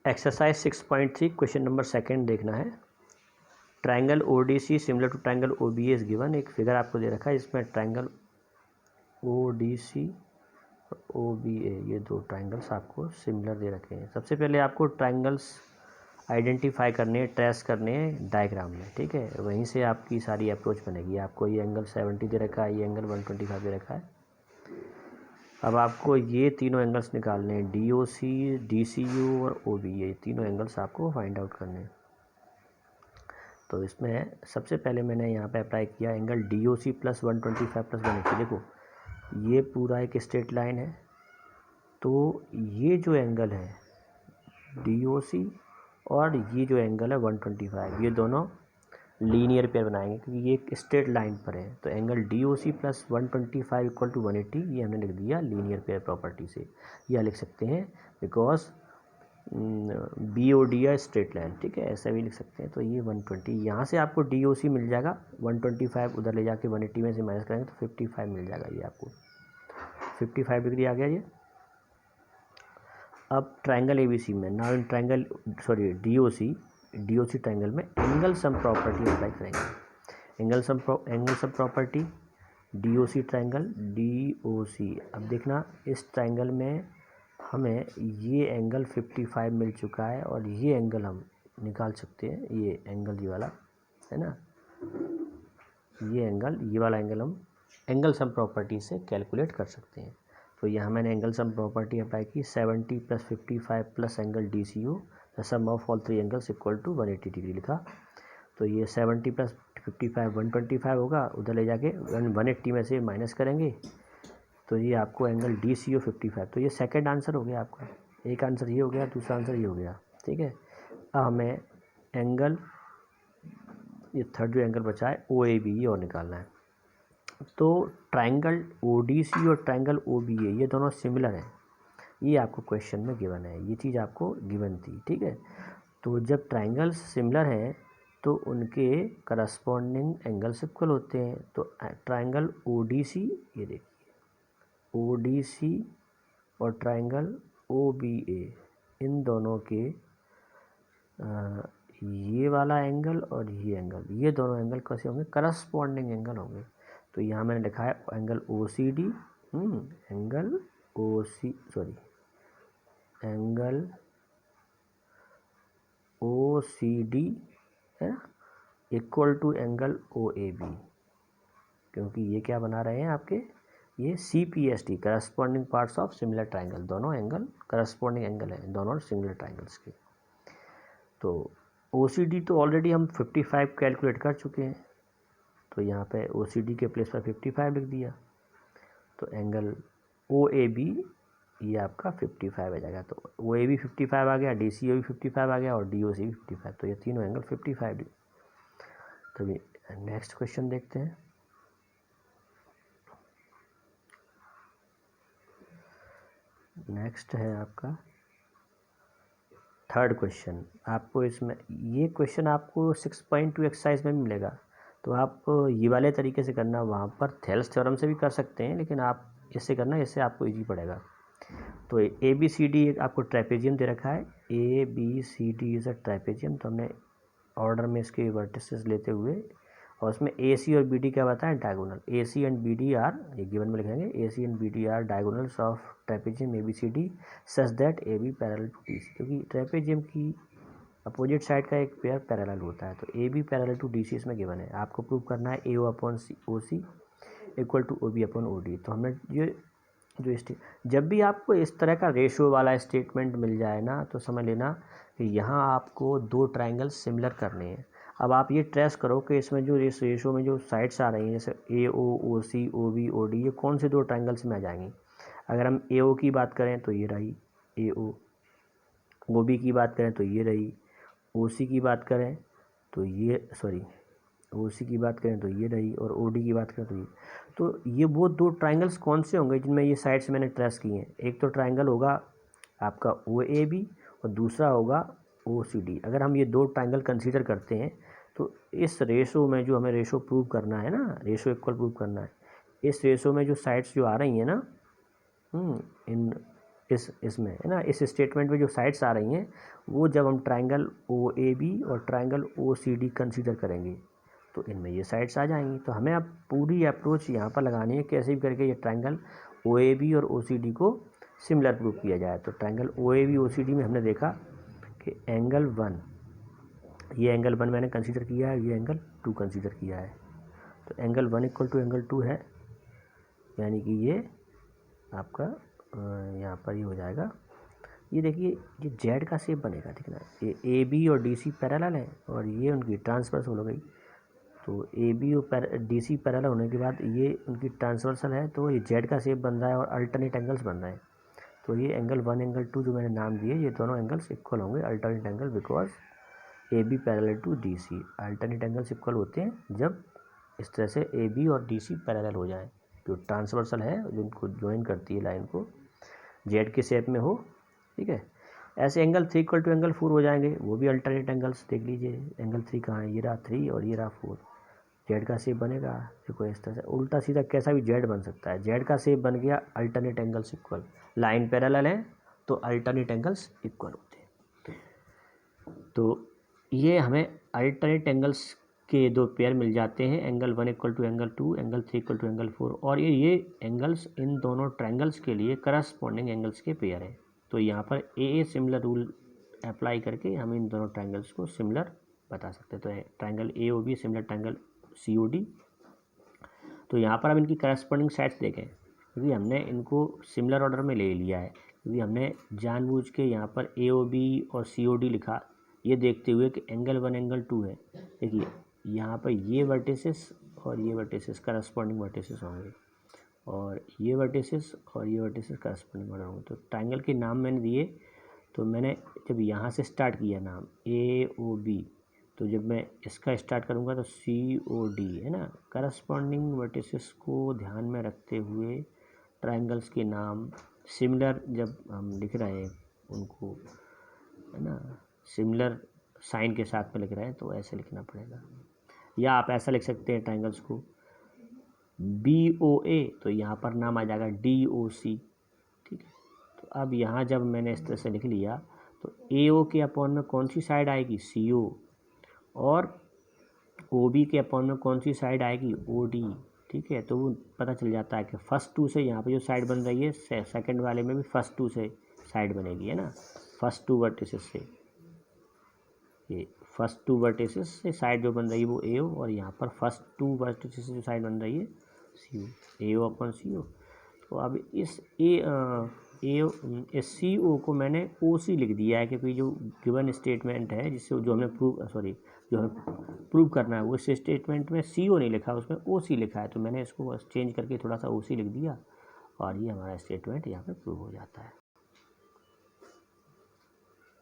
Exercise 6.3 question number second देखना है। Triangle ODC similar to triangle OBA is given. एक figure आपको दे रखा है, इसमें ट्रायंगल ओडीसी और ओबीए ये दो ट्रायंगल्स आपको सिमिलर दे रखे हैं। सबसे पहले आपको ट्रायंगल्स आइडेंटिफाई करने हैं, ट्रेस करने हैं डायग्राम में, ठीक है। वहीं से आपकी सारी अप्रोच बनेगी। आपको ये एंगल 70 दे रखा है, ये एंगल 125 दे रखा है। अब आपको ये तीनों एंगल्स निकालने हैं, डीओसी, डीसीयू और ओबीए, तीनों एंगल्स आपको फाइंड आउट करने हैं। तो इसमें सबसे पहले मैंने यहाँ पे अप्लाई किया एंगल डीओसी प्लस 125 प्लस 180। देखो ये पूरा एक स्ट्रेट लाइन है, तो ये जो एंगल है डीओसी और ये जो एंगल है 125, ये दोनों लीनियर पेयर बनाएंगे क्योंकि ये एक स्ट्रेट लाइन पर है। तो angle DOC plus 125 equal to 180, ये हमने लिख दिया लीनियर पेयर प्रॉपर्टी से। या लिख सकते हैं बिकॉज बी ओ डी है स्ट्रेट लाइन, ठीक है, ऐसा भी लिख सकते हैं। तो ये 120, यहाँ से आपको डी ओ सी मिल जाएगा 125, उधर ले जाके 180 में से माइनस करेंगे तो 55 मिल जाएगा। ये आपको 55 डिग्री आ गया ये। अब ट्रायंगल ए बी सी में now in triangle D O C triangle में एंगल सम प्रॉपर्टी अप्लाई करेंगे। Angle sum property D O C triangle D O C. अब देखना इस ट्रायंगल में हमें ये एंगल 55 मिल चुका है और ये एंगल हम निकाल सकते हैं। ये एंगल ये वाला है ना, ये वाला एंगल हम एंगल सम प्रॉपर्टी से कैलकुलेट कर सकते हैं। तो यहाँ मैंने एंगल सम प्रॉपर्टी अप्लाई की, 70 plus 55 plus angle D C U the sum of all three angles equal to 180 degree लिखा। तो ये 70 प्लस 55 125 होगा, उधर ले जाके 180 में से माइनस करेंगे तो ये आपको एंगल डी सी ओ 55। तो ये सेकंड आंसर हो गया आपका। एक आंसर ये हो गया, दूसरा आंसर ये हो गया, ठीक है। अब हमें एंगल ये थर्ड जो एंगल बचा है ओ ए बी, ये और निकालना है। तो ट्रायंगल ओ डी सी और ट्रायंगल ओ बी ए ये दोनों सिमिलर हैं, ये आपको क्वेश्चन में गिवन है, ये चीज़ आपको गिवन थी, ठीक है। तो जब ट्रायंगल्स सिमिलर हैं तो उनके करस्पॉन्डिंग एंगल्स इक्वल होते हैं। तो ट्रायंगल ओ डी सी, ये देखिए ओ डी सी और ट्रायंगल ओ बी ए, इन दोनों के ये वाला एंगल और ये एंगल, ये दोनों एंगल कैसे होंगे, करस्पॉन्डिंग एंगल होंगे। तो यहाँ मैंने लिखा है angle O C D, angle O C angle O C D है equal to angle O A B, क्योंकि ये क्या बना रहे हैं आपके, ये C P S T corresponding parts of similar triangle, दोनों एंगल करस्पॉन्डिंग एंगल हैं दोनों सिमिलर ट्राइंगल्स के। तो ओ सी डी तो ऑलरेडी हम 55 कैलकुलेट कर चुके हैं, तो यहाँ पे ओ सी डी के प्लेस पर 55 लिख दिया। तो एंगल ओ ए बी ये आपका 55 आ जाएगा। तो ओ ए बी 55 आ गया, डी सी ओ भी 55 आ गया और डी ओ सी भी 55। तो ये तीनों एंगल 55 डिग्री। तो नेक्स्ट क्वेश्चन देखते हैं। नेक्स्ट है आपका थर्ड क्वेश्चन। आपको इसमें ये क्वेश्चन आपको 6.2 एक्सरसाइज में भी मिलेगा। तो आप ये वाले तरीके से करना, वहाँ पर थेल्स थ्योरम से भी कर सकते हैं, लेकिन आप इससे करना, इससे आपको इजी पड़ेगा। तो ए बी सी डी आपको ट्रेपेजियम दे रखा है, A B C D is a trapezium. तो हमने ऑर्डर में इसके वर्टिसेस लेते हुए, और उसमें ए सी और बी डी क्या बताएं, diagonal. A C and B D are, ये गिवन में लिखेंगे, A C and B D are diagonals of trapezium A B C D such that A B parallel to D C, क्योंकि trapezium की opposite side का एक pair parallel होता है। तो A B parallel to D C इसमें given है। आपको प्रूव करना है A O upon C O C equal to O B upon O D. तो हमने ये जो जब भी आपको इस तरह का रेशो वाला स्टेटमेंट मिल जाए ना, तो समझ लेना कि यहाँ आपको दो ट्रायंगल सिमिलर करने हैं। अब आप ये ट्रेस करो कि इसमें जो रेशो में जो साइड्स आ रही हैं, जैसे ए ओ, ओ सी, ओ बी, ओ डी, ये कौन से दो ट्रायंगल्स में आ जाएंगी। अगर हम ए ओ की बात करें तो ये रही ए ओ बी की बात करें तो ये रही, ओ सी की बात करें तो ये ओ सी की बात करें तो ये रही, और ओ डी की बात करें तो ये। तो ये वो दो ट्रायंगल्स कौन से होंगे जिनमें ये साइड्स मैंने ट्रेस किए हैं। एक तो ट्रायंगल होगा आपका ओ ए बी और दूसरा होगा ओ सी डी। अगर हम ये दो ट्रायंगल कंसीडर करते हैं तो इस रेशो में जो हमें रेशो प्रूव करना है ना, रेशो इक्वल प्रूव करना है, इस रेशो में जो साइड्स जो आ रही हैं ना, इन इसमें है ना, इस स्टेटमेंट में जो साइड्स आ रही हैं वो जब हम ट्रायंगल OAB और ट्रायंगल OCD कंसीडर करेंगे तो इनमें ये साइड्स आ जाएंगी। तो हमें अब पूरी अप्रोच यहाँ पर लगानी है, कैसे भी करके ये ट्रायंगल OAB और OCD को सिमिलर प्रूव किया जाए। तो ट्रायंगल OAB OCD में हमने देखा कि एंगल 1, ये एंगल 1 मैंने कंसीडर किया है, ये एंगल 2 कंसीडर किया है। तो एंगल 1 इक्वल टू एंगल 2 है, यानी कि ये आपका यहाँ पर ये हो जाएगा। ये देखिए ये जेड का शेप बनेगा, देखना ये AB और DC पैरेलल है और ये उनकी ट्रांसवर्सल हो गई। तो AB और DC पैरेलल होने के बाद ये उनकी ट्रांसवर्सल है, तो ये जेड का शेप बन रहा है और अल्टरनेट एंगल्स बन रहे हैं। तो ये एंगल 1 एंगल 2 जो मैंने नाम दिए, ये दोनों एंगल्स इक्वल होंगे, alternate angle, because AB parallel to DC। Alternate angles equal होते हैं जब इस तरह से AB और DC पैरेलल हो जाए, जो ट्रांसवर्सल है जिनको ज्वाइन करती है लाइन को, जेड के शेप में हो, ठीक है। ऐसे एंगल 3 इक्वल टू एंगल 4 हो जाएंगे, वो भी अल्टरनेट एंगल्स। देख लीजिए एंगल 3 कहाँ है, ये रहा 3 और ये रहा 4, जेड का शेप बनेगा। देखो इस तरह से उल्टा सीधा कैसा भी जेड बन सकता है, जेड का शेप बन गया, alternate angles equal, line parallel है तो अल्टरनेट एंगल्स इक्वल होते हैं। तो ये हमें अल्टरनेट एंगल्स के दो पेयर मिल जाते हैं, angle 1 equal to angle 2, angle 3 equal to angle 4, और ये एंगल्स इन दोनों ट्रायंगल्स के लिए करस्पॉन्डिंग एंगल्स के पेयर हैं। तो यहाँ पर AA सिमिलर रूल अप्लाई करके हम इन दोनों ट्रायंगल्स को सिमिलर बता सकते हैं। तो triangle AOB similar triangle COD। तो यहाँ पर हम इनकी करस्पॉन्डिंग साइड्स देखें, क्योंकि हमने इनको सिमिलर ऑर्डर में ले लिया है, क्योंकि हमने जानबूझ के यहाँ पर AOB और COD लिखा, ये देखते हुए कि एंगल 1 एंगल 2 है। देखिए यहाँ पर ये वर्टिसेस और ये वर्टिसेस करस्पॉन्डिंग वर्टिसेस होंगे, और ये वर्टिसेस और ये वर्टिसेस करस्पॉन्डिंग ऑर्डर होंगे। तो ट्रायंगल के नाम मैंने दिए, तो मैंने जब यहाँ से स्टार्ट किया नाम AOB, तो जब मैं इसका स्टार्ट करूँगा तो COD है ना। करस्पॉन्डिंग वर्टिसेस को ध्यान में रखते हुए ट्रायंगल्स के नाम सिमिलर जब हम लिख रहे हैं उनको, है ना, सिमिलर साइन के साथ में लिख रहे हैं, तो ऐसे लिखना पड़ेगा। या आप ऐसा लिख सकते हैं ट्रायंगल्स को BOA, तो यहाँ पर नाम आ जाएगा DOC, ठीक है। तो अब यहाँ जब मैंने इस तरह से लिख लिया तो AO के अपॉन में कौन सी साइड आएगी, CO, और OB के अपॉन में कौन सी साइड आएगी, OD, ठीक है। तो वो पता चल जाता है कि फर्स्ट 2 से यहाँ पे जो साइड बन रही है, सेकंड वाले में भी फर्स्ट 2 से साइड बनेगी, है ना। फर्स्ट 2 वर्टिसेस से, ये फर्स्ट 2 वर्टिसेस से साइड जो बन रही है वो AO, और यहाँ पर फर्स्ट 2 वर्टिसेस से जो साइड बन रही है CO, AO अपॉन CO। तो अब इस इस CO को मैंने OC लिख दिया है, क्योंकि जो गिवन स्टेटमेंट है जिससे जो हमें प्रूव करना है, वो इस स्टेटमेंट में CO नहीं लिखा, उसमें OC लिखा है। तो मैंने इसको चेंज करके थोड़ा सा OC लिख दिया, और ये हमारा स्टेटमेंट यहाँ पे प्रूव हो जाता है।